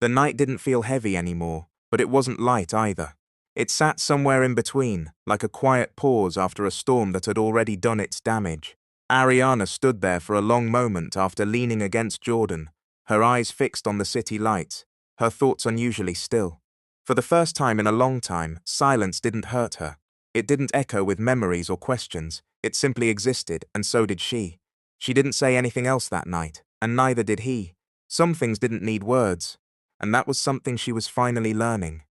The night didn't feel heavy anymore, but it wasn't light either. It sat somewhere in between, like a quiet pause after a storm that had already done its damage. Ariana stood there for a long moment after leaning against Jordan, her eyes fixed on the city lights, her thoughts unusually still. For the first time in a long time, silence didn't hurt her. It didn't echo with memories or questions, it simply existed, and so did she. She didn't say anything else that night, and neither did he. Some things didn't need words, and that was something she was finally learning.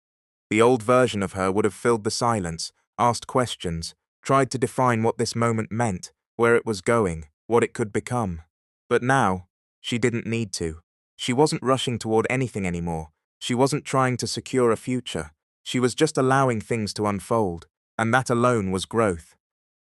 The old version of her would have filled the silence, asked questions, tried to define what this moment meant, where it was going, what it could become. But now, she didn't need to. She wasn't rushing toward anything anymore. She wasn't trying to secure a future. She was just allowing things to unfold, and that alone was growth.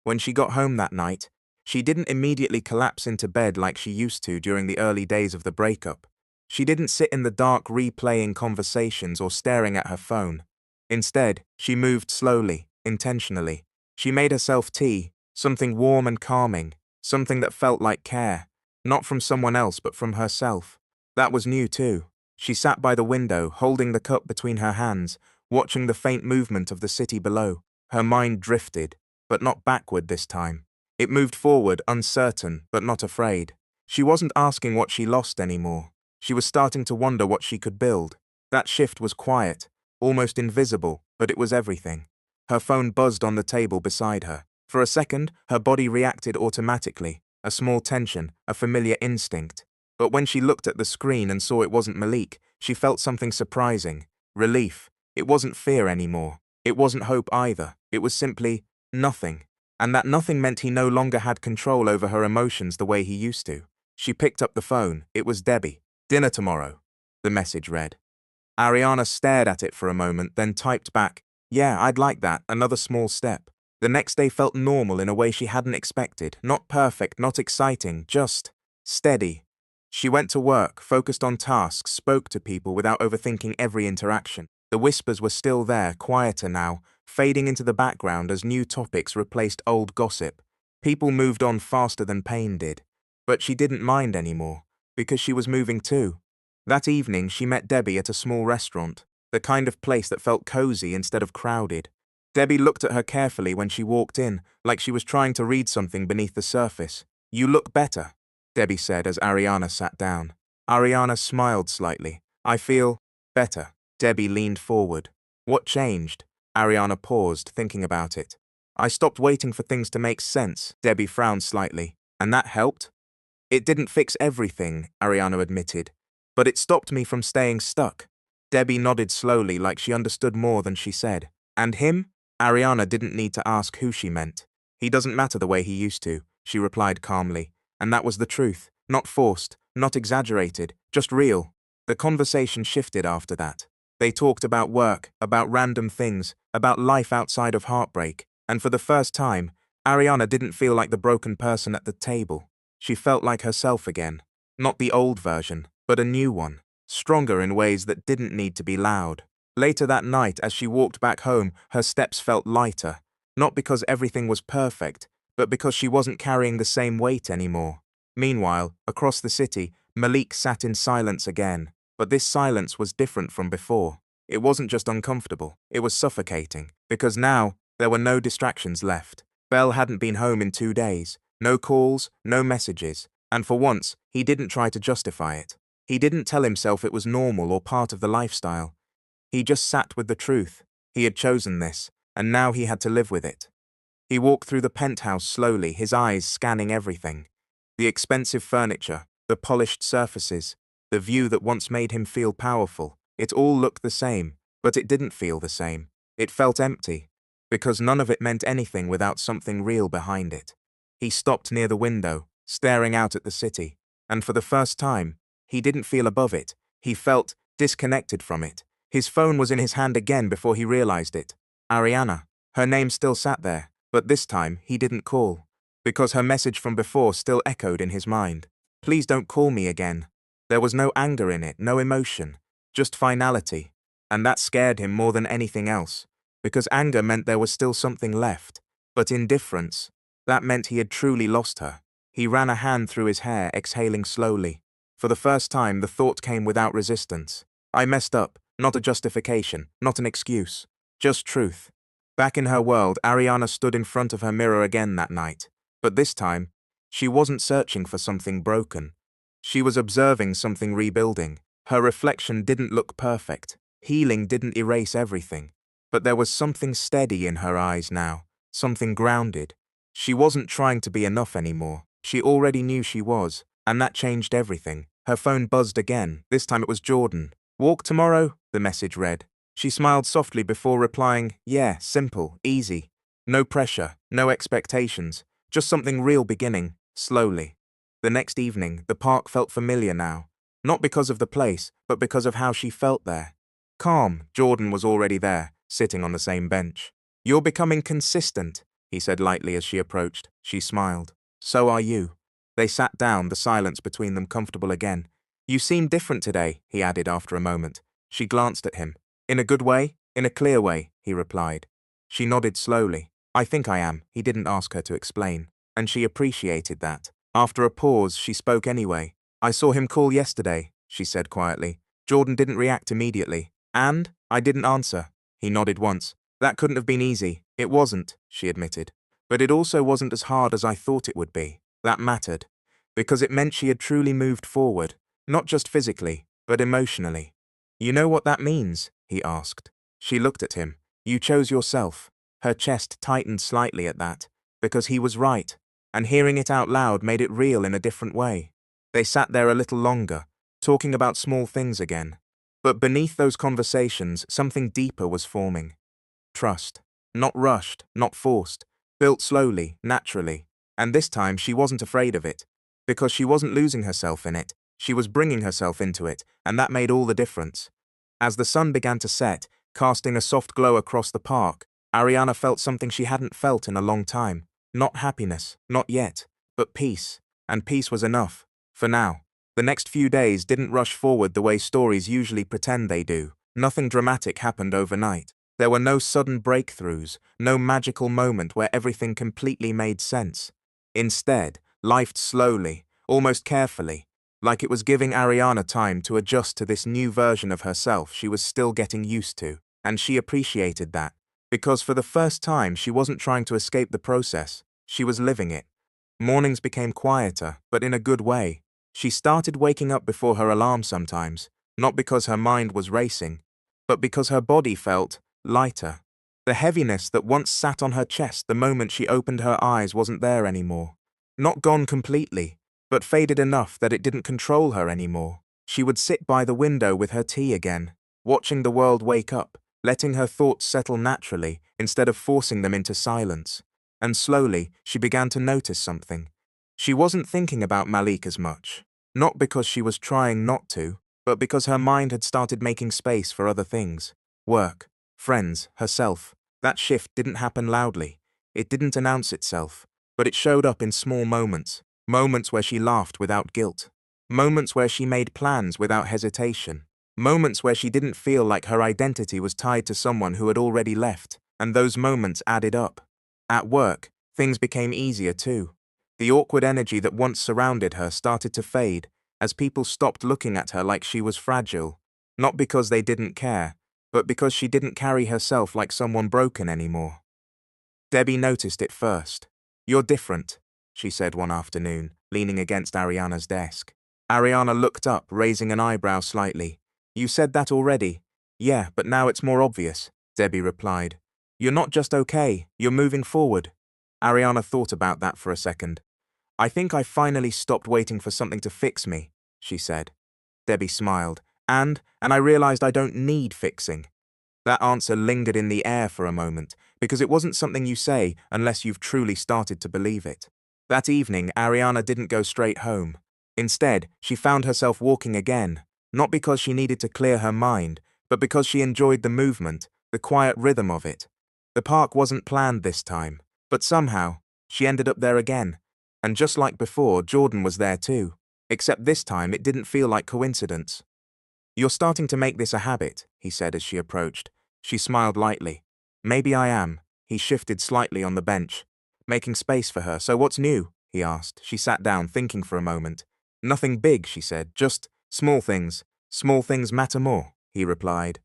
When she got home that night, she didn't immediately collapse into bed like she used to during the early days of the breakup. She didn't sit in the dark replaying conversations or staring at her phone. Instead, she moved slowly, intentionally. She made herself tea, something warm and calming, something that felt like care, not from someone else but from herself. That was new too. She sat by the window, holding the cup between her hands, watching the faint movement of the city below. Her mind drifted, but not backward this time. It moved forward, uncertain, but not afraid. She wasn't asking what she lost anymore. She was starting to wonder what she could build. That shift was quiet, almost invisible, but it was everything. Her phone buzzed on the table beside her. For a second, her body reacted automatically, a small tension, a familiar instinct. But when she looked at the screen and saw it wasn't Malik, she felt something surprising. Relief. It wasn't fear anymore. It wasn't hope either. It was simply nothing. And that nothing meant he no longer had control over her emotions the way he used to. She picked up the phone. It was Debbie. "Dinner tomorrow," the message read. Ariana stared at it for a moment, then typed back, "Yeah, I'd like that, another small step." The next day felt normal in a way she hadn't expected. Not perfect, not exciting, just steady. She went to work, focused on tasks, spoke to people without overthinking every interaction. The whispers were still there, quieter now, fading into the background as new topics replaced old gossip. People moved on faster than pain did. But she didn't mind anymore, because she was moving too. That evening, she met Debbie at a small restaurant, the kind of place that felt cozy instead of crowded. Debbie looked at her carefully when she walked in, like she was trying to read something beneath the surface. "You look better," Debbie said as Ariana sat down. Ariana smiled slightly. "I feel better." Debbie leaned forward. "What changed?" Ariana paused, thinking about it. "I stopped waiting for things to make sense." Debbie frowned slightly. "And that helped?" "It didn't fix everything," Ariana admitted, "but it stopped me from staying stuck." Debbie nodded slowly like she understood more than she said. "And him?" Ariana didn't need to ask who she meant. "He doesn't matter the way he used to," she replied calmly. And that was the truth. Not forced, not exaggerated, just real. The conversation shifted after that. They talked about work, about random things, about life outside of heartbreak. And for the first time, Ariana didn't feel like the broken person at the table. She felt like herself again. Not the old version, but a new one. Stronger in ways that didn't need to be loud. Later that night, as she walked back home, her steps felt lighter. Not because everything was perfect, but because she wasn't carrying the same weight anymore. Meanwhile, across the city, Malik sat in silence again. But this silence was different from before. It wasn't just uncomfortable, it was suffocating. Because now, there were no distractions left. Belle hadn't been home in 2 days. No calls, no messages. And for once, he didn't try to justify it. He didn't tell himself it was normal or part of the lifestyle. He just sat with the truth. He had chosen this, and now he had to live with it. He walked through the penthouse slowly, his eyes scanning everything. The expensive furniture, the polished surfaces, the view that once made him feel powerful. It all looked the same, but it didn't feel the same. It felt empty, because none of it meant anything without something real behind it. He stopped near the window, staring out at the city, and for the first time, he didn't feel above it. He felt disconnected from it. His phone was in his hand again before he realized it. Ariana. Her name still sat there, but this time he didn't call, because her message from before still echoed in his mind. "Please don't call me again." There was no anger in it, no emotion, just finality, and that scared him more than anything else, because anger meant there was still something left, but indifference, that meant he had truly lost her. He ran a hand through his hair, exhaling slowly. For the first time, the thought came without resistance. I messed up, not a justification, not an excuse. Just truth. Back in her world, Ariana stood in front of her mirror again that night. But this time, she wasn't searching for something broken. She was observing something rebuilding. Her reflection didn't look perfect. Healing didn't erase everything. But there was something steady in her eyes now, something grounded. She wasn't trying to be enough anymore. She already knew she was, and that changed everything. Her phone buzzed again. This time it was Jordan. "Walk tomorrow?" the message read. She smiled softly before replying, "Yeah, simple, easy. No pressure, no expectations, just something real beginning, slowly." The next evening, the park felt familiar now. Not because of the place, but because of how she felt there. Calm, Jordan was already there, sitting on the same bench. "You're becoming consistent," he said lightly as she approached. She smiled. "So are you." They sat down, the silence between them comfortable again. "You seem different today," he added after a moment. She glanced at him. "In a good way? In a clear way," he replied. She nodded slowly. "I think I am." He didn't ask her to explain, and she appreciated that. After a pause, she spoke anyway. "I saw him call yesterday," she said quietly. Jordan didn't react immediately. "And? I didn't answer." He nodded once. "That couldn't have been easy." "It wasn't," she admitted. "But it also wasn't as hard as I thought it would be." That mattered, because it meant she had truly moved forward, not just physically, but emotionally. "You know what that means?" he asked. She looked at him. "You chose yourself." Her chest tightened slightly at that, because he was right, and hearing it out loud made it real in a different way. They sat there a little longer, talking about small things again. But beneath those conversations, something deeper was forming. Trust. Not rushed, not forced. Built slowly, naturally. And this time she wasn't afraid of it. Because she wasn't losing herself in it. She was bringing herself into it, and that made all the difference. As the sun began to set, casting a soft glow across the park, Ariana felt something she hadn't felt in a long time. Not happiness, not yet, but peace. And peace was enough. For now. The next few days didn't rush forward the way stories usually pretend they do. Nothing dramatic happened overnight. There were no sudden breakthroughs, no magical moment where everything completely made sense. Instead, life slowly, almost carefully, like it was giving Ariana time to adjust to this new version of herself she was still getting used to, and she appreciated that, because for the first time she wasn't trying to escape the process, she was living it. Mornings became quieter, but in a good way. She started waking up before her alarm sometimes, not because her mind was racing, but because her body felt lighter. The heaviness that once sat on her chest the moment she opened her eyes wasn't there anymore. Not gone completely, but faded enough that it didn't control her anymore. She would sit by the window with her tea again, watching the world wake up, letting her thoughts settle naturally instead of forcing them into silence. And slowly, she began to notice something. She wasn't thinking about Malik as much. Not because she was trying not to, but because her mind had started making space for other things. Work, friends, herself. That shift didn't happen loudly. It didn't announce itself, but it showed up in small moments. Moments where she laughed without guilt. Moments where she made plans without hesitation. Moments where she didn't feel like her identity was tied to someone who had already left, and those moments added up. At work, things became easier too. The awkward energy that once surrounded her started to fade, as people stopped looking at her like she was fragile. Not because they didn't care, but because she didn't carry herself like someone broken anymore. Debbie noticed it first. "You're different," she said one afternoon, leaning against Ariana's desk. Ariana looked up, raising an eyebrow slightly. "You said that already." "Yeah, but now it's more obvious," Debbie replied. "You're not just okay, you're moving forward." Ariana thought about that for a second. "I think I finally stopped waiting for something to fix me," she said. Debbie smiled. And I realized I don't need fixing." That answer lingered in the air for a moment, because it wasn't something you say unless you've truly started to believe it. That evening, Ariana didn't go straight home. Instead, she found herself walking again, not because she needed to clear her mind, but because she enjoyed the movement, the quiet rhythm of it. The park wasn't planned this time, but somehow, she ended up there again. And just like before, Jordan was there too. Except this time, it didn't feel like coincidence. "You're starting to make this a habit," he said as she approached. She smiled lightly. "Maybe I am." He shifted slightly on the bench, making space for her. "So what's new?" he asked. She sat down, thinking for a moment. "Nothing big," she said. "Just small things. Small things matter more," he replied.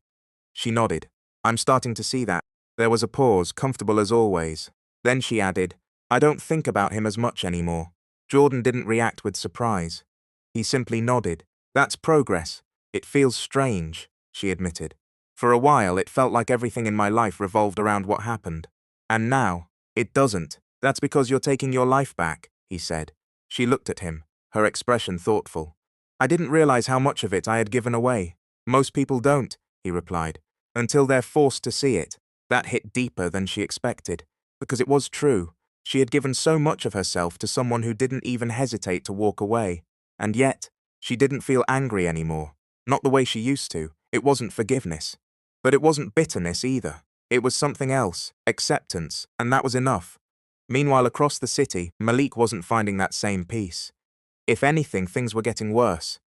She nodded. I'm starting to see that. There was a pause, comfortable as always. Then she added, I don't think about him as much anymore. Jordan didn't react with surprise. He simply nodded. That's progress. It feels strange, she admitted. For a while, it felt like everything in my life revolved around what happened. And now, it doesn't. That's because you're taking your life back, he said. She looked at him, her expression thoughtful. I didn't realize how much of it I had given away. Most people don't, he replied, until they're forced to see it. That hit deeper than she expected, because it was true. She had given so much of herself to someone who didn't even hesitate to walk away. And yet, she didn't feel angry anymore. Not the way she used to. It wasn't forgiveness. But it wasn't bitterness either. It was something else, acceptance, and that was enough. Meanwhile, across the city, Malik wasn't finding that same peace. If anything, things were getting worse.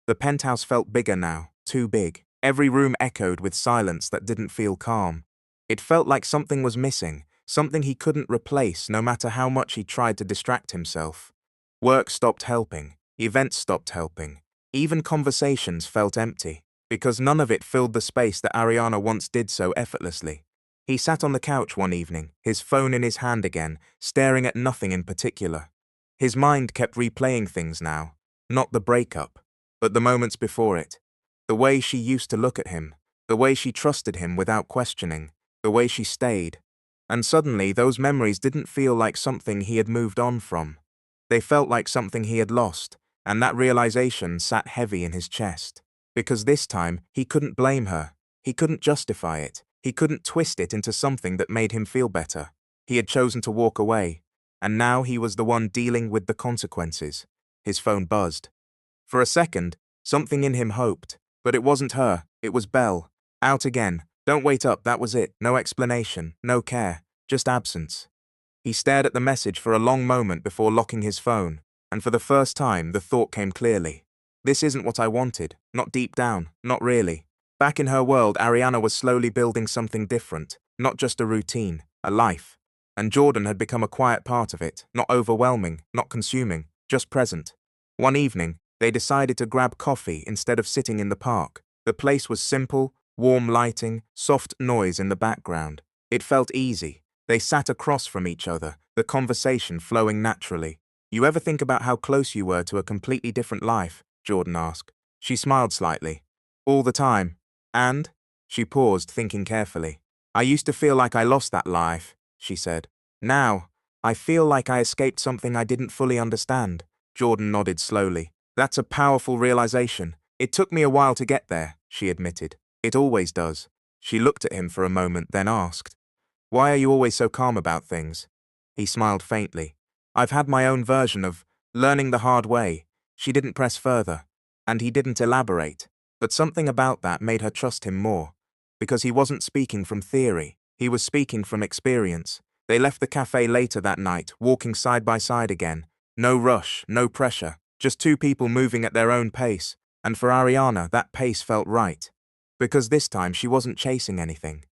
The penthouse felt bigger now, too big. Every room echoed with silence that didn't feel calm. It felt like something was missing, something he couldn't replace no matter how much he tried to distract himself. Work stopped helping, events stopped helping, even conversations felt empty, because none of it filled the space that Ariana once did so effortlessly. He sat on the couch one evening, his phone in his hand again, staring at nothing in particular. His mind kept replaying things now, not the breakup, but the moments before it. The way she used to look at him, the way she trusted him without questioning, the way she stayed. And suddenly, those memories didn't feel like something he had moved on from. They felt like something he had lost, and that realization sat heavy in his chest. Because this time, he couldn't blame her. He couldn't justify it. He couldn't twist it into something that made him feel better. He had chosen to walk away, and now he was the one dealing with the consequences. His phone buzzed. For a second, something in him hoped, but it wasn't her, it was Belle. Out again. Don't wait up, that was it. No explanation, no care, just absence. He stared at the message for a long moment before locking his phone, and for the first time the thought came clearly. This isn't what I wanted, not deep down, not really. Back in her world, Ariana was slowly building something different, not just a routine, a life. And Jordan had become a quiet part of it, not overwhelming, not consuming, just present. One evening, they decided to grab coffee instead of sitting in the park. The place was simple, warm lighting, soft noise in the background. It felt easy. They sat across from each other, the conversation flowing naturally. You ever think about how close you were to a completely different life? Jordan asked. She smiled slightly. All the time. And? She paused, thinking carefully. I used to feel like I lost that life, she said. Now, I feel like I escaped something I didn't fully understand. Jordan nodded slowly. That's a powerful realization. It took me a while to get there, she admitted. It always does. She looked at him for a moment, then asked, Why are you always so calm about things? He smiled faintly. I've had my own version of learning the hard way. She didn't press further, and he didn't elaborate. But something about that made her trust him more. Because he wasn't speaking from theory, he was speaking from experience. They left the cafe later that night, walking side by side again. No rush, no pressure, just two people moving at their own pace. And for Ariana, that pace felt right. Because this time she wasn't chasing anything.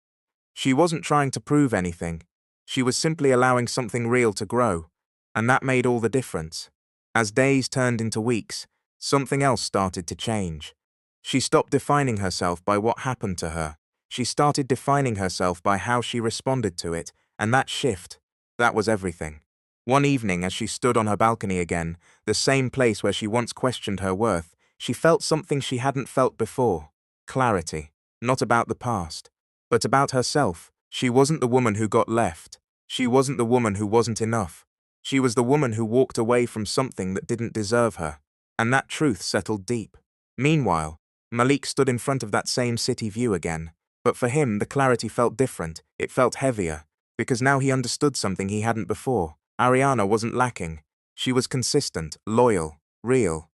She wasn't trying to prove anything. She was simply allowing something real to grow. And that made all the difference. As days turned into weeks, something else started to change. She stopped defining herself by what happened to her. She started defining herself by how she responded to it, and that shift, that was everything. One evening, as she stood on her balcony again, the same place where she once questioned her worth, she felt something she hadn't felt before. Clarity. Not about the past, but about herself. She wasn't the woman who got left. She wasn't the woman who wasn't enough. She was the woman who walked away from something that didn't deserve her. And that truth settled deep. Meanwhile, Malik stood in front of that same city view again. But for him, the clarity felt different. It felt heavier. Because now he understood something he hadn't before. Ariana wasn't lacking. She was consistent, loyal, real.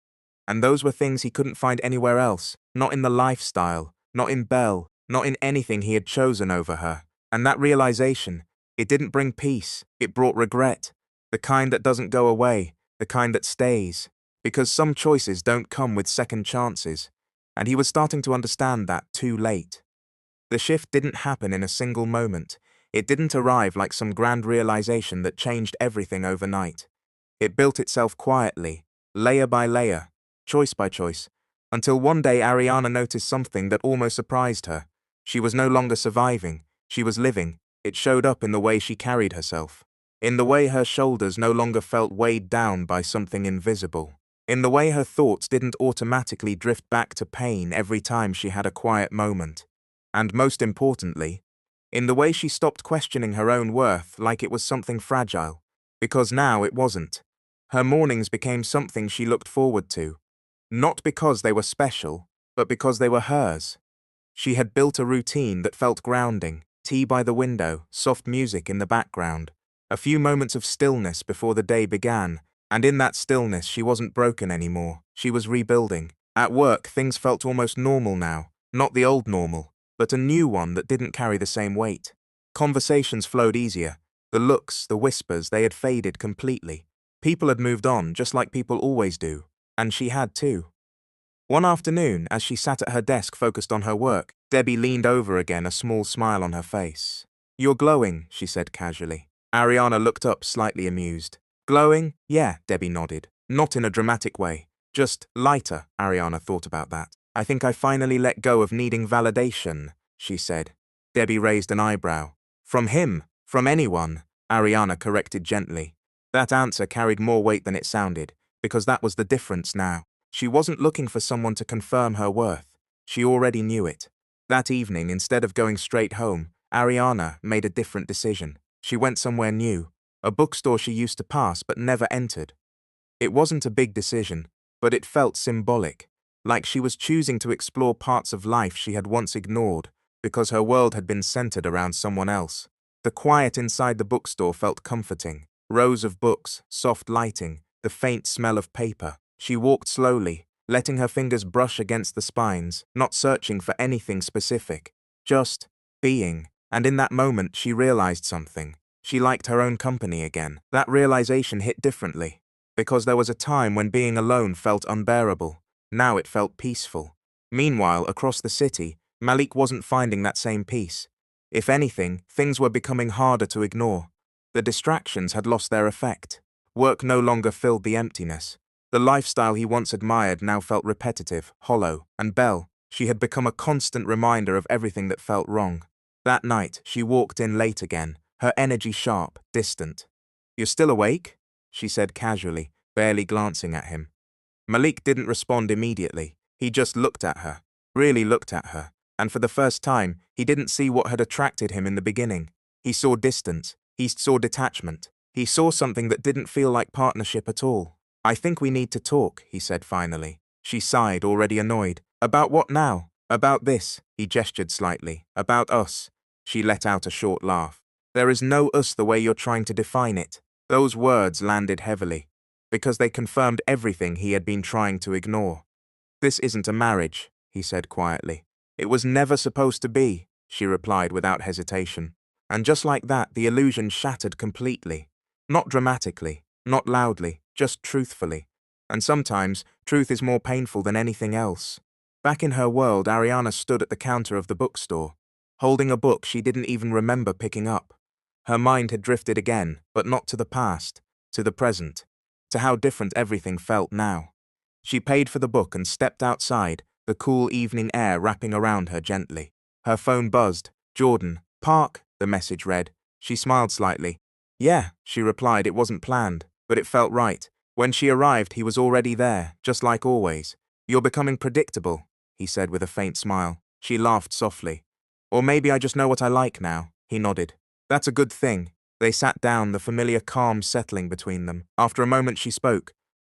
And those were things he couldn't find anywhere else. Not in the lifestyle, not in Belle, not in anything he had chosen over her. And that realization, it didn't bring peace. It brought regret. The kind that doesn't go away, the kind that stays. Because some choices don't come with second chances. And he was starting to understand that too late. The shift didn't happen in a single moment. It didn't arrive like some grand realization that changed everything overnight. It built itself quietly, layer by layer, choice by choice, Until one day Ariana noticed something that almost surprised her. She was no longer surviving, she was living. It showed up in the way she carried herself. In the way her shoulders no longer felt weighed down by something invisible. In the way her thoughts didn't automatically drift back to pain every time she had a quiet moment. And most importantly, in the way she stopped questioning her own worth like it was something fragile. Because now it wasn't. Her mornings became something she looked forward to. Not because they were special, but because they were hers. She had built a routine that felt grounding, tea by the window, soft music in the background, a few moments of stillness before the day began, and in that stillness she wasn't broken anymore, she was rebuilding. At work, things felt almost normal now, not the old normal, but a new one that didn't carry the same weight. Conversations flowed easier. The looks, the whispers, they had faded completely. People had moved on, just like people always do, and she had too. One afternoon, as she sat at her desk focused on her work, Debbie leaned over again, a small smile on her face. "You're glowing," she said casually. Ariana looked up, slightly amused. "Glowing? Yeah," Debbie nodded. "Not in a dramatic way. Just lighter," Ariana thought about that. "I think I finally let go of needing validation," she said. Debbie raised an eyebrow. "From him? From anyone?" Ariana corrected gently. That answer carried more weight than it sounded, because that was the difference now. She wasn't looking for someone to confirm her worth. She already knew it. That evening, instead of going straight home, Ariana made a different decision. She went somewhere new, a bookstore she used to pass but never entered. It wasn't a big decision, but it felt symbolic, like she was choosing to explore parts of life she had once ignored because her world had been centered around someone else. The quiet inside the bookstore felt comforting. Rows of books, soft lighting, the faint smell of paper. She walked slowly, letting her fingers brush against the spines, not searching for anything specific, just being. And in that moment, she realized something. She liked her own company again. That realization hit differently, because there was a time when being alone felt unbearable. Now it felt peaceful. Meanwhile, across the city, Malik wasn't finding that same peace. If anything, things were becoming harder to ignore. The distractions had lost their effect. Work no longer filled the emptiness. The lifestyle he once admired now felt repetitive, hollow, and Belle, she had become a constant reminder of everything that felt wrong. That night, she walked in late again, her energy sharp, distant. "You're still awake?" she said casually, barely glancing at him. Malik didn't respond immediately. He just looked at her, really looked at her, and for the first time, he didn't see what had attracted him in the beginning. He saw distance, he saw detachment, he saw something that didn't feel like partnership at all. "I think we need to talk," he said finally. She sighed, already annoyed. "About what now?" "About this," he gestured slightly. "About us." She let out a short laugh. "There is no us the way you're trying to define it." Those words landed heavily, because they confirmed everything he had been trying to ignore. "This isn't a marriage," he said quietly. "It was never supposed to be," she replied without hesitation. And just like that, the illusion shattered completely. Not dramatically, not loudly, just truthfully. And sometimes, truth is more painful than anything else. Back in her world, Ariana stood at the counter of the bookstore, holding a book she didn't even remember picking up. Her mind had drifted again, but not to the past, to the present, to how different everything felt now. She paid for the book and stepped outside, the cool evening air wrapping around her gently. Her phone buzzed. "Jordan, park," the message read. She smiled slightly. "Yeah," she replied. It wasn't planned, but it felt right. When she arrived, he was already there, just like always. "You're becoming predictable," he said with a faint smile. She laughed softly. "Or maybe I just know what I like now," he nodded. "That's a good thing." They sat down, the familiar calm settling between them. After a moment she spoke.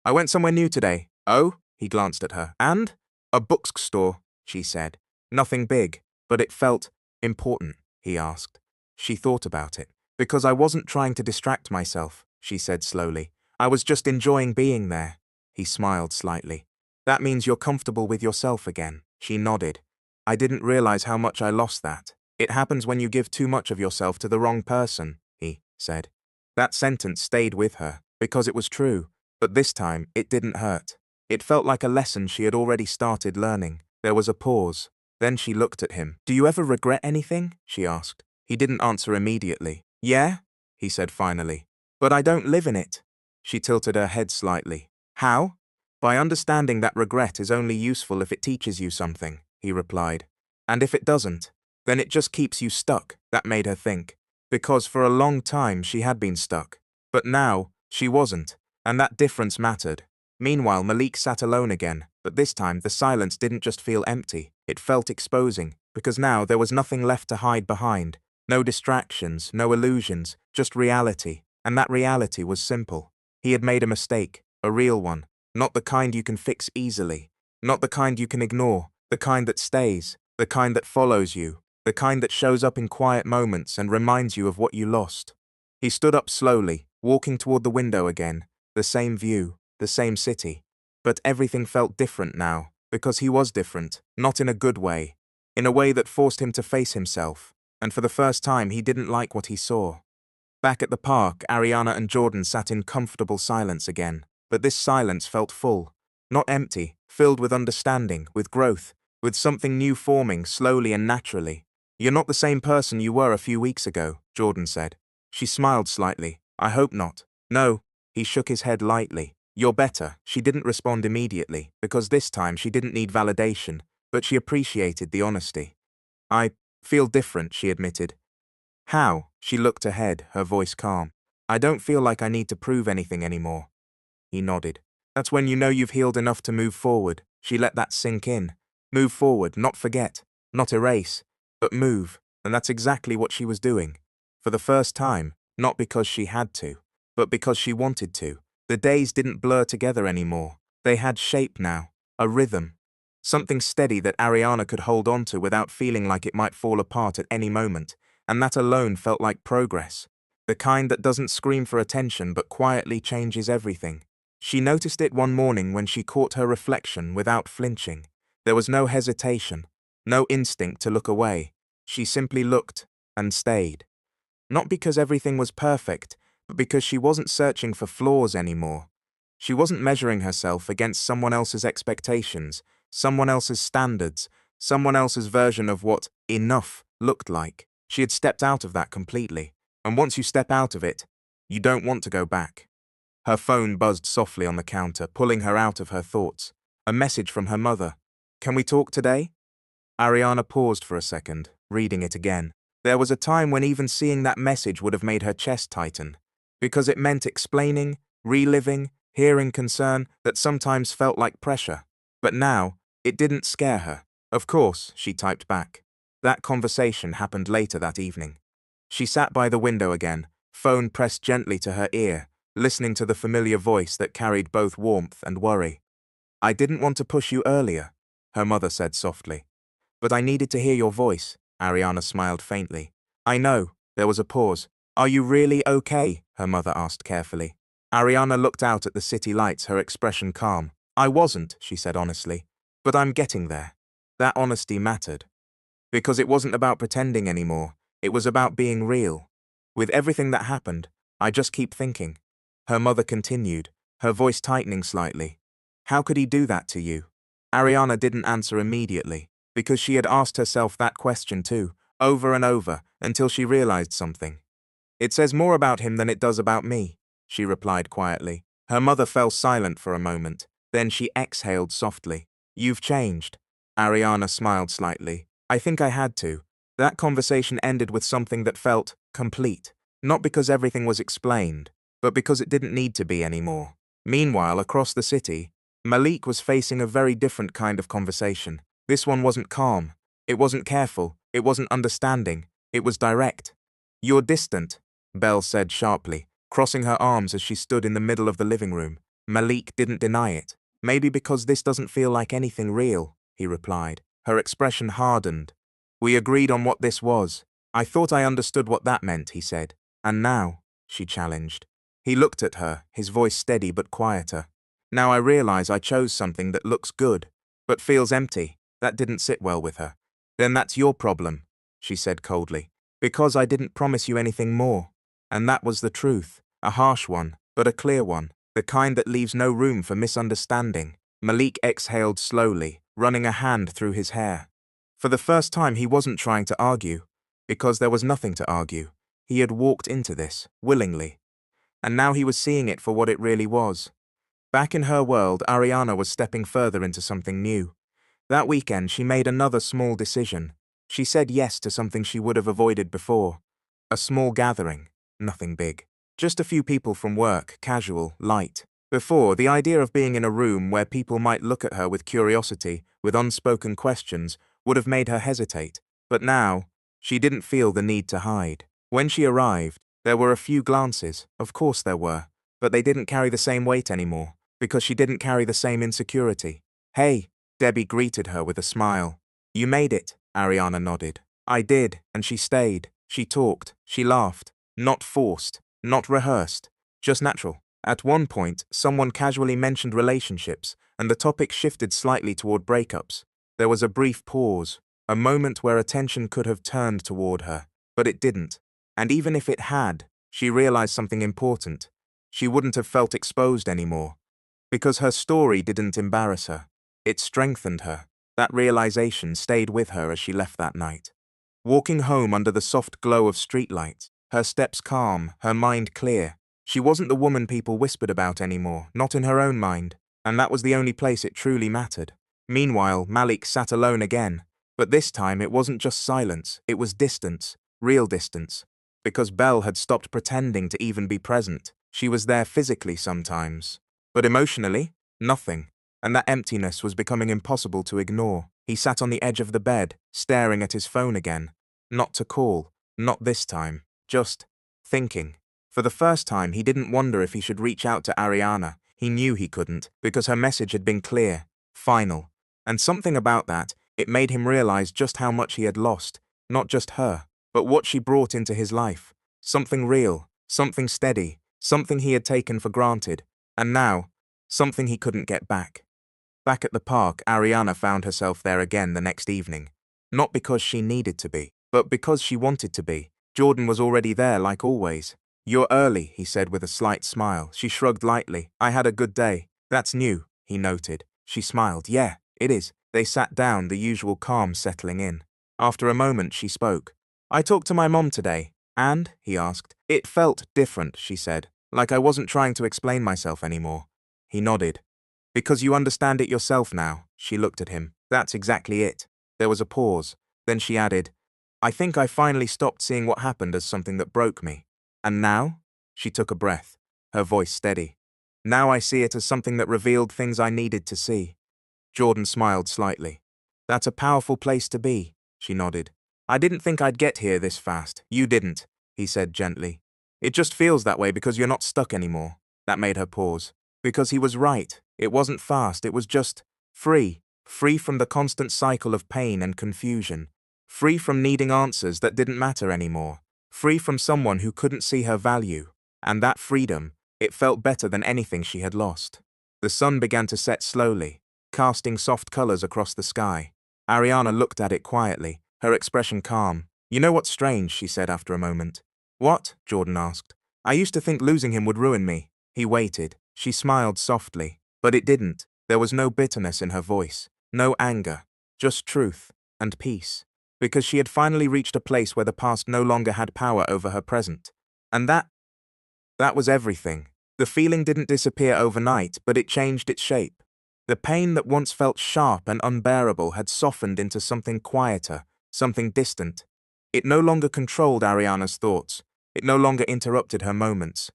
"I went somewhere new today." "Oh?" He glanced at her. "And?" "A bookstore," she said. "Nothing big, but it felt important," he asked. She thought about it. "Because I wasn't trying to distract myself," she said slowly. "I was just enjoying being there." He smiled slightly. "That means you're comfortable with yourself again." She nodded. "I didn't realize how much I lost that." "It happens when you give too much of yourself to the wrong person," he said. That sentence stayed with her, because it was true, but this time it didn't hurt. It felt like a lesson she had already started learning. There was a pause. Then she looked at him. "Do you ever regret anything?" she asked. He didn't answer immediately. "Yeah," he said finally. "But I don't live in it." She tilted her head slightly. "How?" By understanding that regret is only useful if it teaches you something, he replied. And if it doesn't, then it just keeps you stuck, that made her think. Because for a long time she had been stuck. But now, she wasn't, and that difference mattered. Meanwhile, Malik sat alone again, but this time the silence didn't just feel empty, it felt exposing, because now there was nothing left to hide behind. No distractions, no illusions, just reality, and that reality was simple. He had made a mistake, a real one, not the kind you can fix easily, not the kind you can ignore, the kind that stays, the kind that follows you, the kind that shows up in quiet moments and reminds you of what you lost. He stood up slowly, walking toward the window again, the same view, the same city. But everything felt different now, because he was different, not in a good way, in a way that forced him to face himself, and for the first time he didn't like what he saw. Back at the park, Ariana and Jordan sat in comfortable silence again, but this silence felt full, not empty, filled with understanding, with growth, with something new forming slowly and naturally. "You're not the same person you were a few weeks ago," Jordan said. She smiled slightly. "I hope not." "No." He shook his head lightly. "You're better." She didn't respond immediately, because this time she didn't need validation, but she appreciated the honesty. "I feel different," she admitted. "How?" She looked ahead, her voice calm. "I don't feel like I need to prove anything anymore." He nodded. "That's when you know you've healed enough to move forward." She let that sink in. Move forward, not forget, not erase, but move, and that's exactly what she was doing. For the first time, not because she had to, but because she wanted to. The days didn't blur together anymore. They had shape now, a rhythm. Something steady that Ariana could hold on to without feeling like it might fall apart at any moment, and that alone felt like progress. The kind that doesn't scream for attention but quietly changes everything. She noticed it one morning when she caught her reflection without flinching. There was no hesitation, no instinct to look away. She simply looked and stayed. Not because everything was perfect, but because she wasn't searching for flaws anymore. She wasn't measuring herself against someone else's expectations, someone else's standards, someone else's version of what enough looked like. She had stepped out of that completely, and once you step out of it, you don't want to go back. Her phone buzzed softly on the counter, pulling her out of her thoughts. A message from her mother. "Can we talk today?" Ariana paused for a second, reading it again. There was a time when even seeing that message would have made her chest tighten, because it meant explaining, reliving, hearing concern that sometimes felt like pressure. But now, it didn't scare her. "Of course," she typed back. That conversation happened later that evening. She sat by the window again, phone pressed gently to her ear, listening to the familiar voice that carried both warmth and worry. "I didn't want to push you earlier," her mother said softly. "But I needed to hear your voice," Ariana smiled faintly. "I know." There was a pause. "Are you really okay?" her mother asked carefully. Ariana looked out at the city lights, her expression calm. "I wasn't," she said honestly. "But I'm getting there." That honesty mattered. Because it wasn't about pretending anymore. It was about being real. "With everything that happened, I just keep thinking." Her mother continued, her voice tightening slightly. "How could he do that to you?" Ariana didn't answer immediately, because she had asked herself that question too, over and over, until she realized something. "It says more about him than it does about me," she replied quietly. Her mother fell silent for a moment, then she exhaled softly. "You've changed." Ariana smiled slightly. "I think I had to." That conversation ended with something that felt complete, not because everything was explained, but because it didn't need to be anymore. Meanwhile, across the city, Malik was facing a very different kind of conversation. This one wasn't calm, it wasn't careful, it wasn't understanding, it was direct. "You're distant," Belle said sharply, crossing her arms as she stood in the middle of the living room. Malik didn't deny it. "Maybe because this doesn't feel like anything real," he replied. Her expression hardened. "We agreed on what this was." "I thought I understood what that meant," he said. "And now?" she challenged. He looked at her, his voice steady but quieter. "Now I realize I chose something that looks good, but feels empty." That didn't sit well with her. "Then that's your problem," she said coldly. "Because I didn't promise you anything more." And that was the truth, a harsh one, but a clear one, the kind that leaves no room for misunderstanding. Malik exhaled slowly, running a hand through his hair. For the first time he wasn't trying to argue, because there was nothing to argue. He had walked into this, willingly. And now he was seeing it for what it really was. Back in her world, Ariana was stepping further into something new. That weekend, she made another small decision. She said yes to something she would have avoided before. A small gathering, nothing big. Just a few people from work, casual, light. Before, the idea of being in a room where people might look at her with curiosity, with unspoken questions, would have made her hesitate. But now, she didn't feel the need to hide. When she arrived, there were a few glances, of course there were, but they didn't carry the same weight anymore, because she didn't carry the same insecurity. "Hey," Debbie greeted her with a smile. "You made it," Ariana nodded. "I did, and she stayed. She talked, she laughed. Not forced, not rehearsed, just natural." At one point, someone casually mentioned relationships, and the topic shifted slightly toward breakups. There was a brief pause, a moment where attention could have turned toward her, but it didn't. And even if it had, she realized something important. She wouldn't have felt exposed anymore. Because her story didn't embarrass her. It strengthened her. That realization stayed with her as she left that night. Walking home under the soft glow of streetlights, her steps calm, her mind clear. She wasn't the woman people whispered about anymore, not in her own mind, and that was the only place it truly mattered. Meanwhile, Malik sat alone again, but this time it wasn't just silence, it was distance, real distance. Because Belle had stopped pretending to even be present. She was there physically sometimes, but emotionally, nothing, and that emptiness was becoming impossible to ignore. He sat on the edge of the bed, staring at his phone again. Not to call, not this time, just thinking. For the first time, he didn't wonder if he should reach out to Ariana. He knew he couldn't, because her message had been clear, final. And something about that, it made him realize just how much he had lost, not just her, but what she brought into his life. Something real, something steady, something he had taken for granted, and now, something he couldn't get back. Back at the park, Ariana found herself there again the next evening. Not because she needed to be, but because she wanted to be. Jordan was already there like always. "You're early," he said with a slight smile. She shrugged lightly. "I had a good day." "That's new," he noted. She smiled. "Yeah, it is." They sat down, the usual calm settling in. After a moment, she spoke. "I talked to my mom today." "And?" he asked. "It felt different," she said. "Like I wasn't trying to explain myself anymore." He nodded. "Because you understand it yourself now." She looked at him. "That's exactly it." There was a pause. Then she added, "I think I finally stopped seeing what happened as something that broke me. And now?" She took a breath, her voice steady. "Now I see it as something that revealed things I needed to see." Jordan smiled slightly. "That's a powerful place to be," she nodded. "I didn't think I'd get here this fast." "You didn't," he said gently. "It just feels that way because you're not stuck anymore." That made her pause. Because he was right. It wasn't fast, it was just free. Free from the constant cycle of pain and confusion. Free from needing answers that didn't matter anymore. Free from someone who couldn't see her value. And that freedom, it felt better than anything she had lost. The sun began to set slowly, casting soft colors across the sky. Ariana looked at it quietly, her expression calm. "You know what's strange?" she said after a moment. "What?" Jordan asked. "I used to think losing him would ruin me." He waited. She smiled softly, but it didn't. There was no bitterness in her voice, no anger, just truth and peace. Because she had finally reached a place where the past no longer had power over her present. And that was everything. The feeling didn't disappear overnight, but it changed its shape. The pain that once felt sharp and unbearable had softened into something quieter, something distant. It no longer controlled Ariana's thoughts. It no longer interrupted her moments.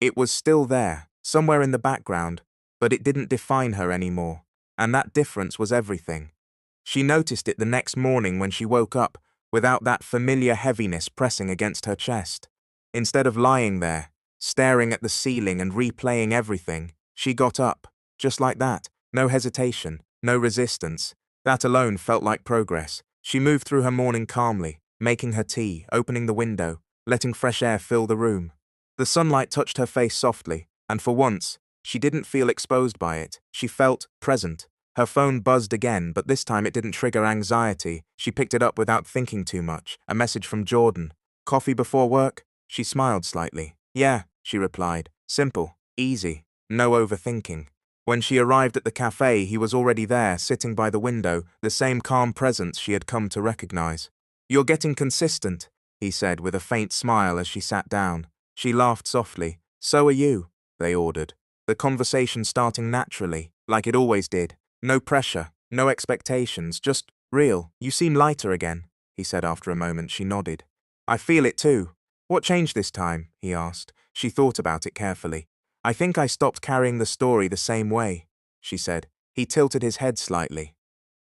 It was still there, somewhere in the background, but it didn't define her anymore. And that difference was everything. She noticed it the next morning when she woke up, without that familiar heaviness pressing against her chest. Instead of lying there, staring at the ceiling and replaying everything, she got up, just like that, no hesitation, no resistance. That alone felt like progress. She moved through her morning calmly, making her tea, opening the window, letting fresh air fill the room. The sunlight touched her face softly, and for once, she didn't feel exposed by it. She felt present. Her phone buzzed again, but this time it didn't trigger anxiety. She picked it up without thinking too much. A message from Jordan. "Coffee before work?" She smiled slightly. "Yeah," she replied. Simple, easy, no overthinking. When she arrived at the cafe, he was already there, sitting by the window, the same calm presence she had come to recognize. "You're getting consistent," he said with a faint smile as she sat down. She laughed softly. "So are you," they ordered. the conversation starting naturally, like it always did. No pressure, no expectations, just real. You seem lighter again, he said after a moment. She nodded. I feel it too. What changed this time? He asked. She thought about it carefully. I think I stopped carrying the story the same way, she said. He tilted his head slightly.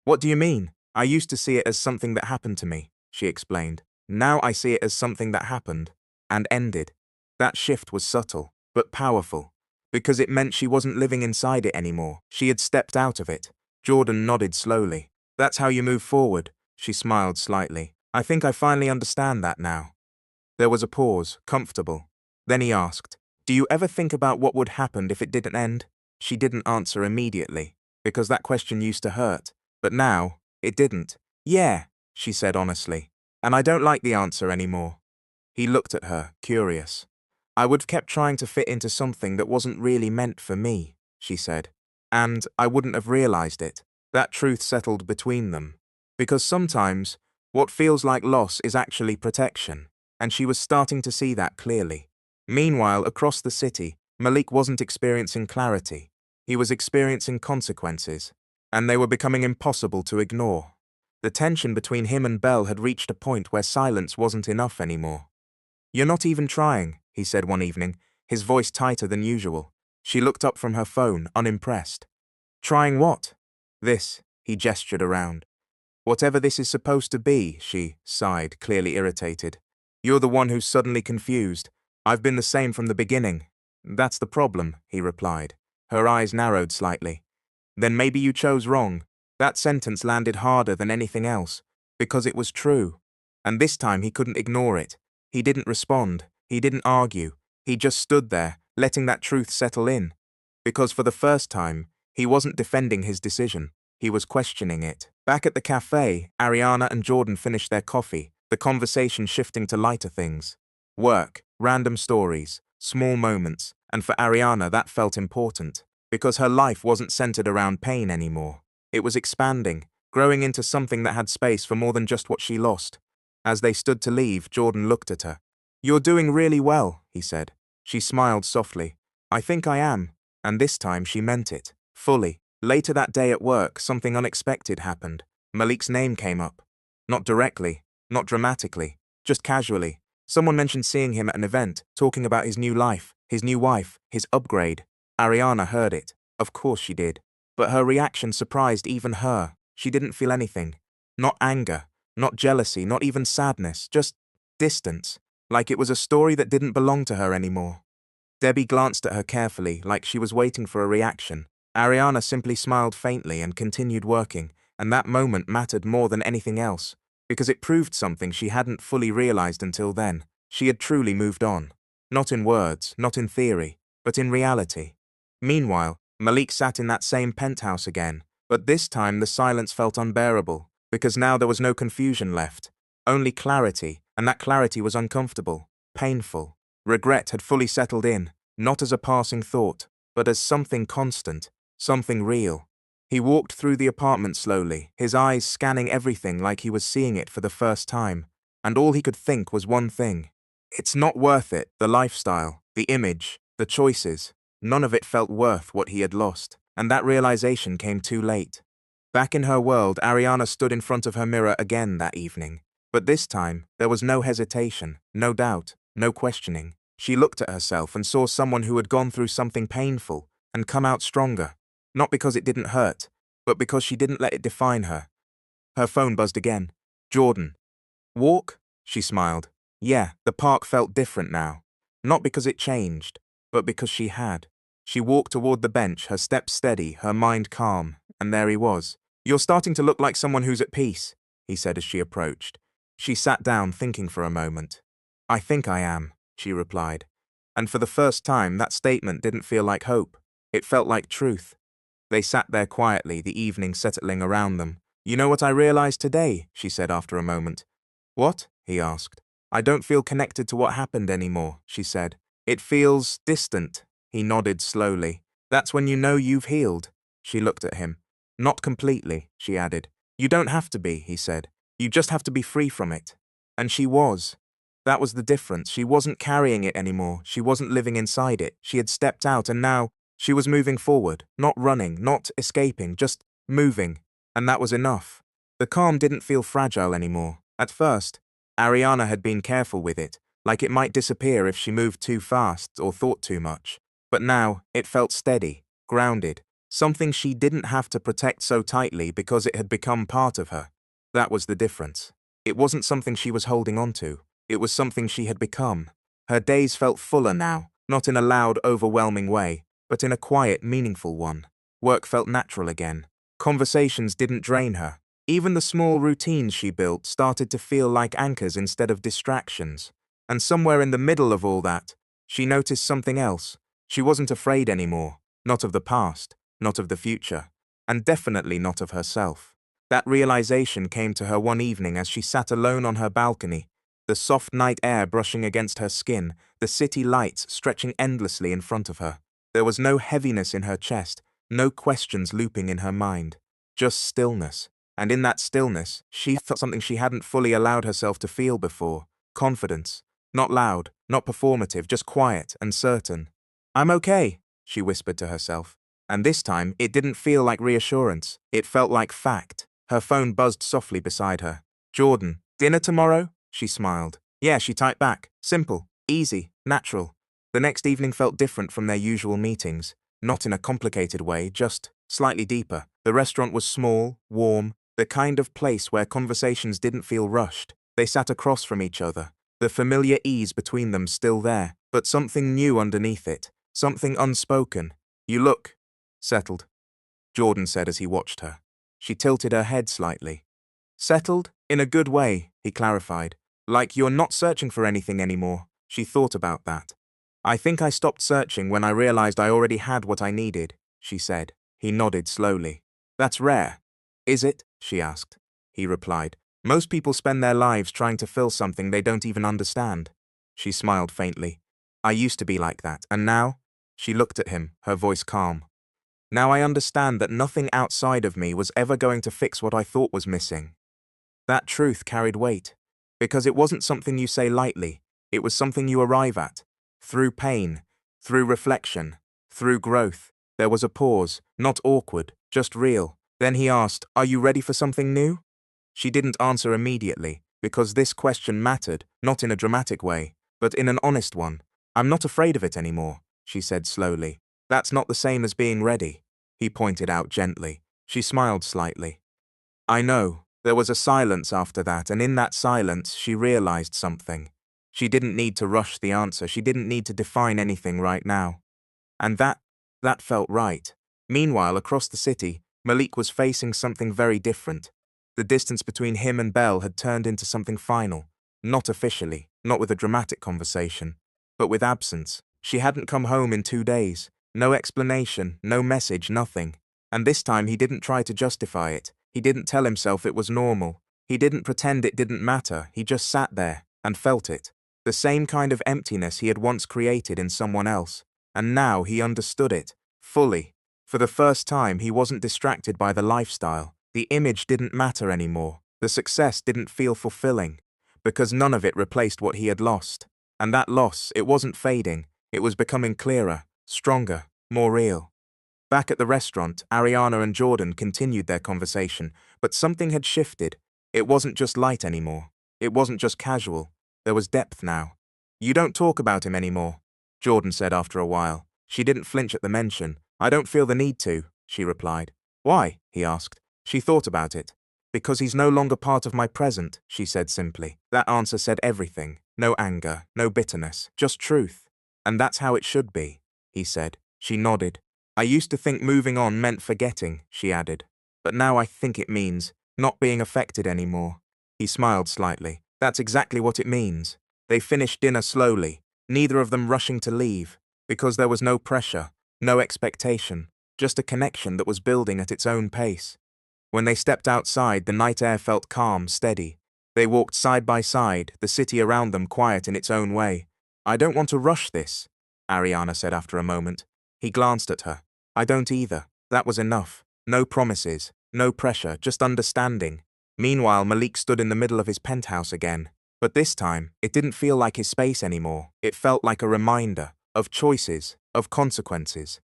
What do you mean? I used to see it as something that happened to me, she explained. Now I see it as something that happened and ended. That shift was subtle, but powerful, because it meant she wasn't living inside it anymore. She had stepped out of it. Jordan nodded slowly. That's how you move forward, she smiled slightly. I think I finally understand that now. There was a pause, comfortable. Then he asked, do you ever think about what would happen if it didn't end? She didn't answer immediately, because that question used to hurt. But now, it didn't. Yeah, she said honestly. And I don't like the answer anymore. He looked at her, curious. I would have kept trying to fit into something that wasn't really meant for me, she said. And I wouldn't have realized it. That truth settled between them. Because sometimes, what feels like loss is actually protection. And she was starting to see that clearly. Meanwhile, across the city, Malik wasn't experiencing clarity. He was experiencing consequences. And they were becoming impossible to ignore. The tension between him and Belle had reached a point where silence wasn't enough anymore. You're not even trying, he said one evening, his voice tighter than usual. She looked up from her phone, unimpressed. Trying what? This, he gestured around. Whatever this is supposed to be, she sighed, clearly irritated. You're the one who's suddenly confused. I've been the same from the beginning. That's the problem, he replied. Her eyes narrowed slightly. Then maybe you chose wrong. That sentence landed harder than anything else, because it was true. And this time he couldn't ignore it. He didn't respond. He didn't argue. He just stood there, letting that truth settle in. Because for the first time, he wasn't defending his decision. He was questioning it. Back at the cafe, Ariana and Jordan finished their coffee, the conversation shifting to lighter things. Work, random stories, small moments, and for Ariana that felt important. Because her life wasn't centered around pain anymore. It was expanding, growing into something that had space for more than just what she lost. As they stood to leave, Jordan looked at her. You're doing really well, he said. She smiled softly. I think I am. And this time she meant it, fully. Later that day at work, something unexpected happened. Malik's name came up. Not directly, not dramatically, just casually. Someone mentioned seeing him at an event, talking about his new life, his new wife, his upgrade. Ariana heard it. Of course she did. But her reaction surprised even her. She didn't feel anything. Not anger, not jealousy, not even sadness, just distance, like it was a story that didn't belong to her anymore. Debbie glanced at her carefully, like she was waiting for a reaction. Ariana simply smiled faintly and continued working, and that moment mattered more than anything else, because it proved something she hadn't fully realized until then. She had truly moved on. Not in words, not in theory, but in reality. Meanwhile, Malik sat in that same penthouse again, but this time the silence felt unbearable, because now there was no confusion left, only clarity, and that clarity was uncomfortable, painful. Regret had fully settled in, not as a passing thought, but as something constant, something real. He walked through the apartment slowly, his eyes scanning everything like he was seeing it for the first time, and all he could think was one thing. It's not worth it, the lifestyle, the image, the choices. None of it felt worth what he had lost, and that realization came too late. Back in her world, Ariana stood in front of her mirror again that evening. But this time, there was no hesitation, no doubt, no questioning. She looked at herself and saw someone who had gone through something painful and come out stronger. Not because it didn't hurt, but because she didn't let it define her. Her phone buzzed again. Jordan. Walk? She smiled. Yeah, the park felt different now. Not because it changed, but because she had. She walked toward the bench, her steps steady, her mind calm, and there he was. You're starting to look like someone who's at peace, he said as she approached. She sat down, thinking for a moment. I think I am, she replied. And for the first time, that statement didn't feel like hope. It felt like truth. They sat there quietly, the evening settling around them. You know what I realized today, she said after a moment. What? He asked. I don't feel connected to what happened anymore, she said. It feels distant. He nodded slowly. That's when you know you've healed. She looked at him. Not completely, she added. You don't have to be, he said. You just have to be free from it. And she was. That was the difference. She wasn't carrying it anymore. She wasn't living inside it. She had stepped out and now, She was moving forward, not running, not escaping, just moving, and that was enough. The calm didn't feel fragile anymore. At first, Ariana had been careful with it, like it might disappear if she moved too fast or thought too much. But now, it felt steady, grounded, something she didn't have to protect so tightly because it had become part of her. That was the difference. It wasn't something she was holding on to. It was something she had become. Her days felt fuller now, not in a loud, overwhelming way, but in a quiet, meaningful one. Work felt natural again. Conversations didn't drain her. Even the small routines she built started to feel like anchors instead of distractions. And somewhere in the middle of all that, she noticed something else. She wasn't afraid anymore, not of the past, not of the future, and definitely not of herself. That realization came to her one evening as she sat alone on her balcony, the soft night air brushing against her skin, the city lights stretching endlessly in front of her. There was no heaviness in her chest, no questions looping in her mind, just stillness. And in that stillness, she felt something she hadn't fully allowed herself to feel before: confidence. Not loud, not performative, just quiet and certain. "I'm okay," she whispered to herself. And this time, it didn't feel like reassurance. It felt like fact. Her phone buzzed softly beside her. "Jordan, dinner tomorrow?" She smiled. Yeah, she typed back. Simple, easy, natural. The next evening felt different from their usual meetings. Not in a complicated way, just slightly deeper. The restaurant was small, warm, the kind of place where conversations didn't feel rushed. They sat across from each other, the familiar ease between them still there, but something new underneath it, something unspoken. "You look settled," Jordan said as he watched her. She tilted her head slightly. "Settled? In a good way," he clarified. "Like you're not searching for anything anymore." She thought about that. "I think I stopped searching when I realized I already had what I needed," she said. He nodded slowly. "That's rare." "Is it?" she asked. He replied, "Most people spend their lives trying to fill something they don't even understand." She smiled faintly. "I used to be like that, and now?" She looked at him, her voice calm. "Now I understand that nothing outside of me was ever going to fix what I thought was missing." That truth carried weight, because it wasn't something you say lightly, it was something you arrive at. Through pain, through reflection, through growth. There was a pause, not awkward, just real. Then he asked, "Are you ready for something new?" She didn't answer immediately, because this question mattered, not in a dramatic way, but in an honest one. "I'm not afraid of it anymore," she said slowly. "That's not the same as being ready," he pointed out gently. She smiled slightly. "I know." There was a silence after that, and in that silence, she realized something. She didn't need to rush the answer. She didn't need to define anything right now. And that felt right. Meanwhile, across the city, Malik was facing something very different. The distance between him and Belle had turned into something final. Not officially, not with a dramatic conversation, but with absence. She hadn't come home in 2 days. No explanation, no message, nothing. And this time he didn't try to justify it. He didn't tell himself it was normal. He didn't pretend it didn't matter. He just sat there and felt it. The same kind of emptiness he had once created in someone else. And now he understood it, fully. For the first time, he wasn't distracted by the lifestyle. The image didn't matter anymore. The success didn't feel fulfilling, because none of it replaced what he had lost. And that loss, it wasn't fading. It was becoming clearer, stronger, more real. Back at the restaurant, Ariana and Jordan continued their conversation, but something had shifted. It wasn't just light anymore. It wasn't just casual. There was depth now. "You don't talk about him anymore," Jordan said after a while. She didn't flinch at the mention. "I don't feel the need to," she replied. "Why?" he asked. She thought about it. "Because he's no longer part of my present," she said simply. That answer said everything. No anger, no bitterness, just truth. "And that's how it should be," he said. She nodded. "I used to think moving on meant forgetting," she added. "But now I think it means not being affected anymore." He smiled slightly. "That's exactly what it means." They finished dinner slowly, neither of them rushing to leave, because there was no pressure, no expectation, just a connection that was building at its own pace. When they stepped outside, the night air felt calm, steady. They walked side by side, the city around them quiet in its own way. "I don't want to rush this," Ariana said after a moment. He glanced at her. "I don't either." That was enough. No promises, no pressure, just understanding. Meanwhile, Malik stood in the middle of his penthouse again. But this time, it didn't feel like his space anymore. It felt like a reminder of choices, of consequences.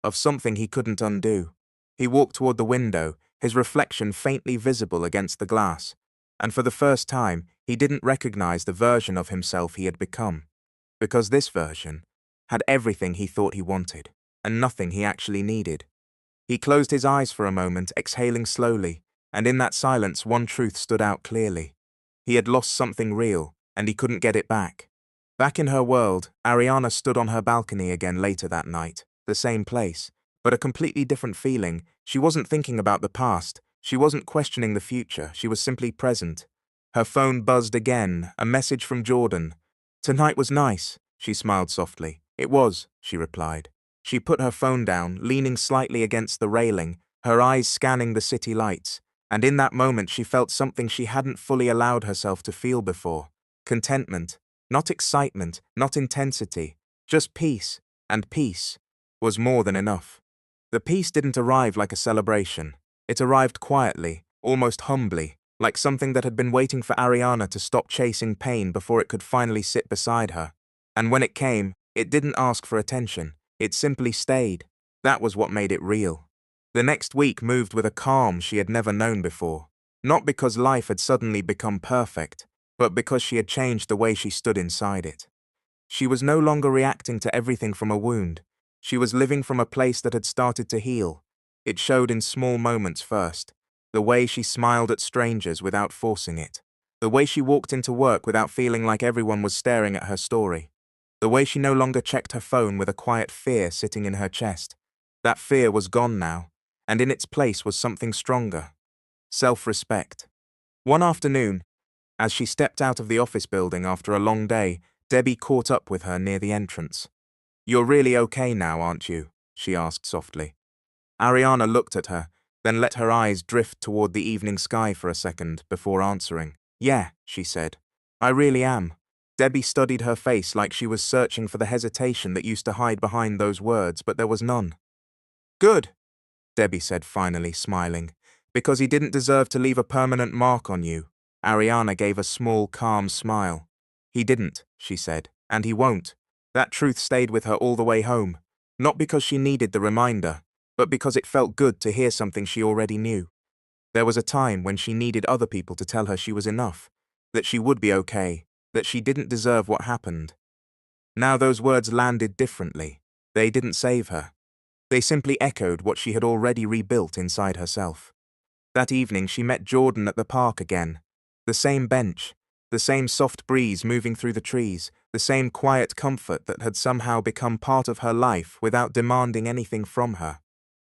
of something he couldn't undo. He walked toward the window, his reflection faintly visible against the glass, and for the first time, he didn't recognize the version of himself he had become, because this version had everything he thought he wanted, and nothing he actually needed. He closed his eyes for a moment, exhaling slowly, and in that silence one truth stood out clearly. He had lost something real, and he couldn't get it back. Back in her world, Ariana stood on her balcony again later that night, the same place, but a completely different feeling. She wasn't thinking about the past, she wasn't questioning the future, she was simply present. Her phone buzzed again, a message from Jordan. "Tonight was nice," she smiled softly. "It was," she replied. She put her phone down, leaning slightly against the railing, her eyes scanning the city lights, and in that moment she felt something she hadn't fully allowed herself to feel before. Contentment. Not excitement, not intensity, just peace, and peace was more than enough. The peace didn't arrive like a celebration. It arrived quietly, almost humbly, like something that had been waiting for Ariana to stop chasing pain before it could finally sit beside her. And when it came, it didn't ask for attention, it simply stayed. That was what made it real. The next week moved with a calm she had never known before, not because life had suddenly become perfect, but because she had changed the way she stood inside it. She was no longer reacting to everything from a wound. She was living from a place that had started to heal. It showed in small moments first. The way she smiled at strangers without forcing it. The way she walked into work without feeling like everyone was staring at her story. The way she no longer checked her phone with a quiet fear sitting in her chest. That fear was gone now, and in its place was something stronger. Self-respect. One afternoon, as she stepped out of the office building after a long day, Debbie caught up with her near the entrance. "You're really okay now, aren't you?" she asked softly. Ariana looked at her, then let her eyes drift toward the evening sky for a second before answering. "Yeah," she said. "I really am." Debbie studied her face like she was searching for the hesitation that used to hide behind those words, but there was none. "Good," Debbie said finally, smiling. "Because he didn't deserve to leave a permanent mark on you." Ariana gave a small, calm smile. "He didn't," she said, "and he won't." That truth stayed with her all the way home, not because she needed the reminder, but because it felt good to hear something she already knew. There was a time when she needed other people to tell her she was enough, that she would be okay, that she didn't deserve what happened. Now those words landed differently. They didn't save her. They simply echoed what she had already rebuilt inside herself. That evening she met Jordan at the park again. The same bench, the same soft breeze moving through the trees, the same quiet comfort that had somehow become part of her life without demanding anything from her.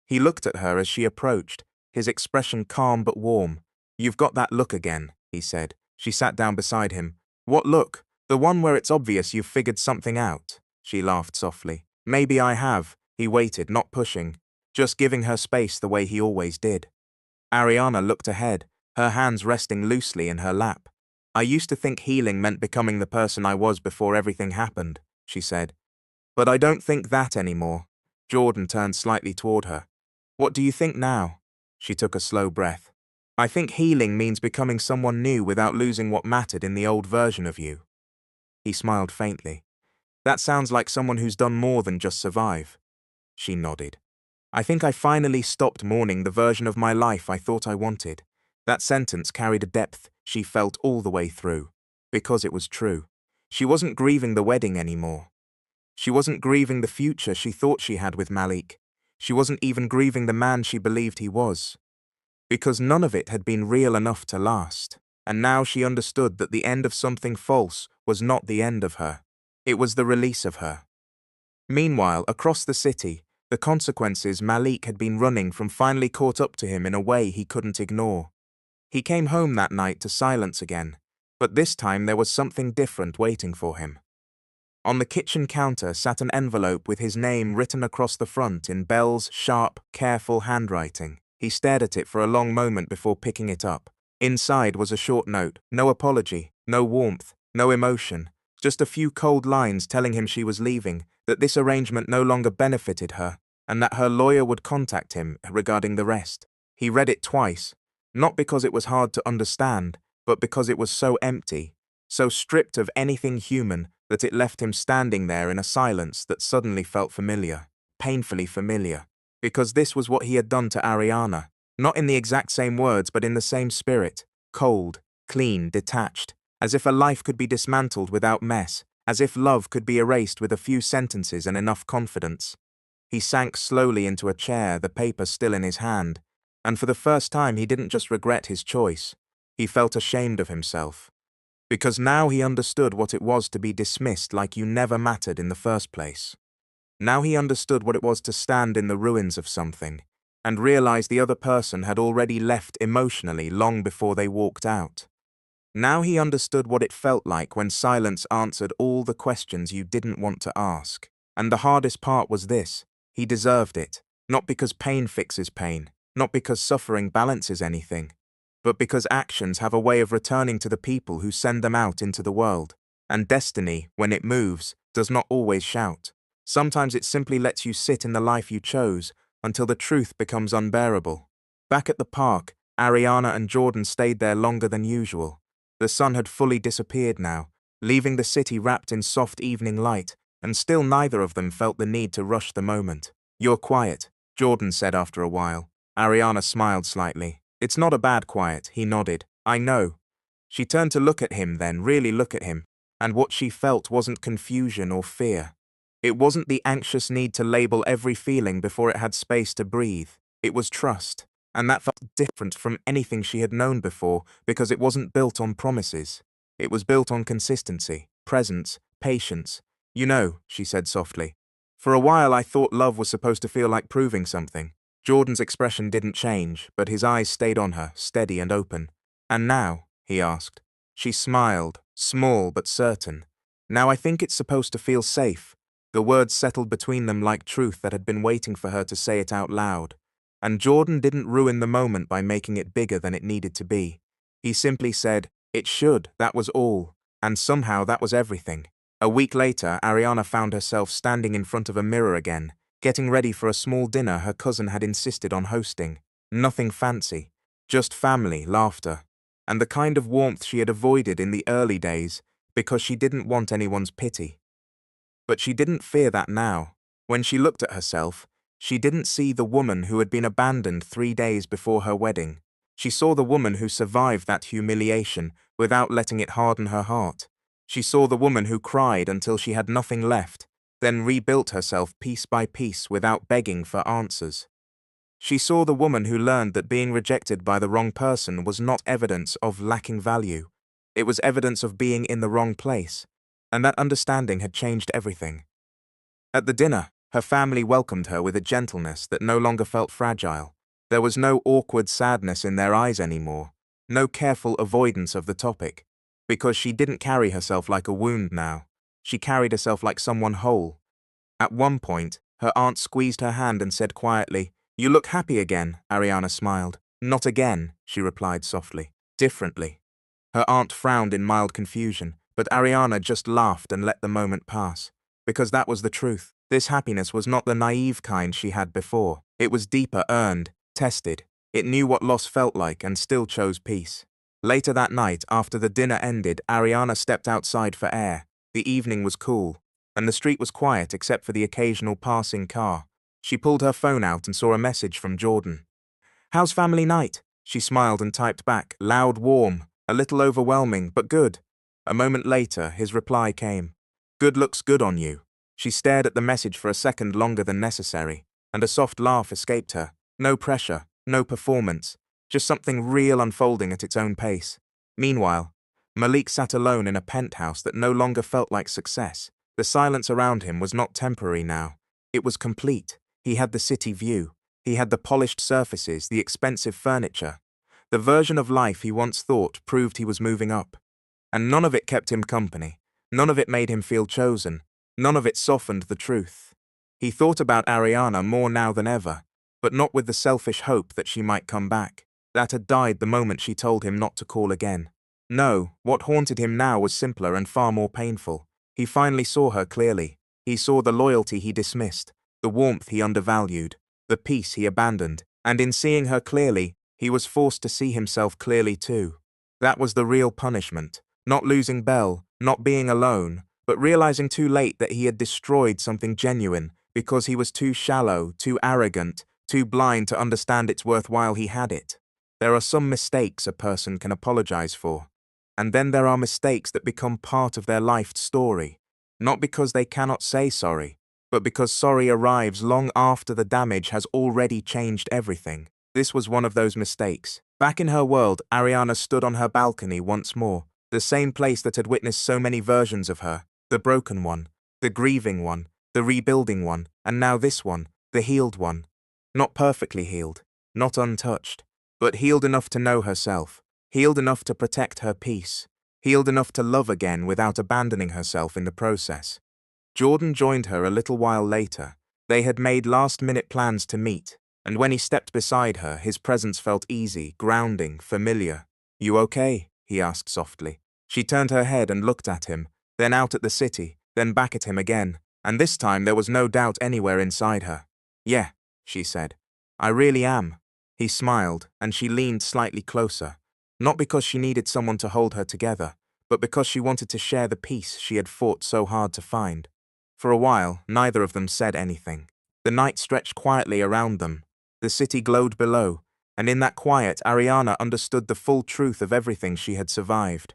He looked at her as she approached, his expression calm but warm. "You've got that look again," he said. She sat down beside him. "What look? The one where it's obvious you've figured something out?" She laughed softly. "Maybe I have." He waited, not pushing, just giving her space the way he always did. Ariana looked ahead, her hands resting loosely in her lap. "I used to think healing meant becoming the person I was before everything happened," she said. "But I don't think that anymore." Jordan turned slightly toward her. "What do you think now?" She took a slow breath. "I think healing means becoming someone new without losing what mattered in the old version of you." He smiled faintly. "That sounds like someone who's done more than just survive." She nodded. "I think I finally stopped mourning the version of my life I thought I wanted." That sentence carried a depth she felt all the way through, because it was true. She wasn't grieving the wedding anymore. She wasn't grieving the future she thought she had with Malik. She wasn't even grieving the man she believed he was. Because none of it had been real enough to last. And now she understood that the end of something false was not the end of her. It was the release of her. Meanwhile, across the city, the consequences Malik had been running from finally caught up to him in a way he couldn't ignore. He came home that night to silence again, but this time there was something different waiting for him. On the kitchen counter sat an envelope with his name written across the front in Belle's sharp, careful handwriting. He stared at it for a long moment before picking it up. Inside was a short note, no apology, no warmth, no emotion, just a few cold lines telling him she was leaving, that this arrangement no longer benefited her, and that her lawyer would contact him regarding the rest. He read it twice, not because it was hard to understand, but because it was so empty, so stripped of anything human that it left him standing there in a silence that suddenly felt familiar. painfully familiar. Because this was what he had done to Ariana. Not in the exact same words, but in the same spirit. Cold, clean, detached. As if a life could be dismantled without mess. As if love could be erased with a few sentences and enough confidence. He sank slowly into a chair, the paper still in his hand. And for the first time he didn't just regret his choice. He felt ashamed of himself. Because now he understood what it was to be dismissed like you never mattered in the first place. Now he understood what it was to stand in the ruins of something, and realize the other person had already left emotionally long before they walked out. Now he understood what it felt like when silence answered all the questions you didn't want to ask. And the hardest part was this: he deserved it, not because pain fixes pain, not because suffering balances anything, but because actions have a way of returning to the people who send them out into the world. And destiny, when it moves, does not always shout. Sometimes it simply lets you sit in the life you chose until the truth becomes unbearable. Back at the park, Ariana and Jordan stayed there longer than usual. The sun had fully disappeared now, leaving the city wrapped in soft evening light, and still neither of them felt the need to rush the moment. "You're quiet," Jordan said after a while. Ariana smiled slightly. "It's not a bad quiet," he nodded. "I know." She turned to look at him then, really look at him, and what she felt wasn't confusion or fear. It wasn't the anxious need to label every feeling before it had space to breathe. It was trust, and that felt different from anything she had known before because it wasn't built on promises. It was built on consistency, presence, patience. "You know," she said softly, "for a while I thought love was supposed to feel like proving something." Jordan's expression didn't change, but his eyes stayed on her, steady and open. "And now?" he asked. She smiled, small but certain. "Now I think it's supposed to feel safe." The words settled between them like truth that had been waiting for her to say it out loud. And Jordan didn't ruin the moment by making it bigger than it needed to be. He simply said, "It should," that was all. And somehow that was everything. A week later, Ariana found herself standing in front of a mirror again, getting ready for a small dinner her cousin had insisted on hosting. Nothing fancy, just family, laughter, and the kind of warmth she had avoided in the early days because she didn't want anyone's pity. But she didn't fear that now. When she looked at herself, she didn't see the woman who had been abandoned 3 days before her wedding. She saw the woman who survived that humiliation without letting it harden her heart. She saw the woman who cried until she had nothing left, then rebuilt herself piece by piece without begging for answers. She saw the woman who learned that being rejected by the wrong person was not evidence of lacking value. It was evidence of being in the wrong place, and that understanding had changed everything. At the dinner, her family welcomed her with a gentleness that no longer felt fragile. There was no awkward sadness in their eyes anymore, no careful avoidance of the topic, because she didn't carry herself like a wound now. She carried herself like someone whole. At one point, her aunt squeezed her hand and said quietly, "You look happy again," Ariana smiled. "Not again," she replied softly. "Differently." Her aunt frowned in mild confusion, but Ariana just laughed and let the moment pass. Because that was the truth. This happiness was not the naive kind she had before. It was deeper, earned, tested. It knew what loss felt like and still chose peace. Later that night, after the dinner ended, Ariana stepped outside for air. The evening was cool, and the street was quiet except for the occasional passing car. She pulled her phone out and saw a message from Jordan. "How's family night?" She smiled and typed back, loud, warm, a little overwhelming, but good. A moment later, his reply came. "Good looks good on you." She stared at the message for a second longer than necessary, and a soft laugh escaped her. No pressure, no performance, just something real unfolding at its own pace. Meanwhile, Malik sat alone in a penthouse that no longer felt like success. The silence around him was not temporary now. It was complete. He had the city view. He had the polished surfaces, the expensive furniture. The version of life he once thought proved he was moving up. And none of it kept him company. None of it made him feel chosen. None of it softened the truth. He thought about Ariana more now than ever, but not with the selfish hope that she might come back. That had died the moment she told him not to call again. No, what haunted him now was simpler and far more painful. He finally saw her clearly. He saw the loyalty he dismissed, the warmth he undervalued, the peace he abandoned, and in seeing her clearly, he was forced to see himself clearly too. That was the real punishment. Not losing Belle, not being alone, but realizing too late that he had destroyed something genuine, because he was too shallow, too arrogant, too blind to understand it's worth while he had it. There are some mistakes a person can apologize for, and then there are mistakes that become part of their life story, not because they cannot say sorry, but because sorry arrives long after the damage has already changed everything. This was one of those mistakes. Back in her world, Ariana stood on her balcony once more, the same place that had witnessed so many versions of her, the broken one, the grieving one, the rebuilding one, and now this one, the healed one. Not perfectly healed, not untouched, but healed enough to know herself, healed enough to protect her peace, healed enough to love again without abandoning herself in the process. Jordan joined her a little while later. They had made last-minute plans to meet, and when he stepped beside her, his presence felt easy, grounding, familiar. "You okay?" he asked softly. She turned her head and looked at him, then out at the city, then back at him again, and this time there was no doubt anywhere inside her. "Yeah," she said. "I really am." He smiled, and she leaned slightly closer, not because she needed someone to hold her together, but because she wanted to share the peace she had fought so hard to find. For a while, neither of them said anything. The night stretched quietly around them. The city glowed below, and in that quiet, Ariana understood the full truth of everything she had survived.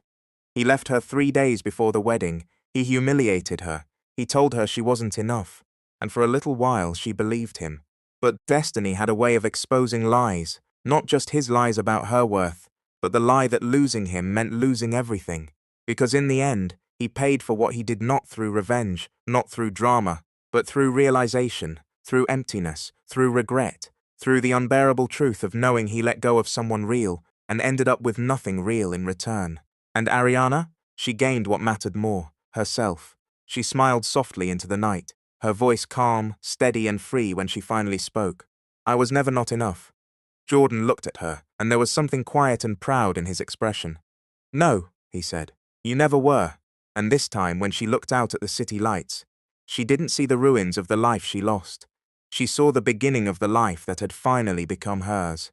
He left her 3 days before the wedding. He humiliated her. He told her she wasn't enough, and for a little while she believed him. But destiny had a way of exposing lies, not just his lies about her worth, but the lie that losing him meant losing everything. Because in the end, he paid for what he did not through revenge, not through drama, but through realization, through emptiness, through regret, through the unbearable truth of knowing he let go of someone real and ended up with nothing real in return. And Ariana? She gained what mattered more, herself. She smiled softly into the night, her voice calm, steady and free when she finally spoke. "I was never not enough." Jordan looked at her, and there was something quiet and proud in his expression. "No," he said, "you never were." And this time, when she looked out at the city lights, she didn't see the ruins of the life she lost. She saw the beginning of the life that had finally become hers.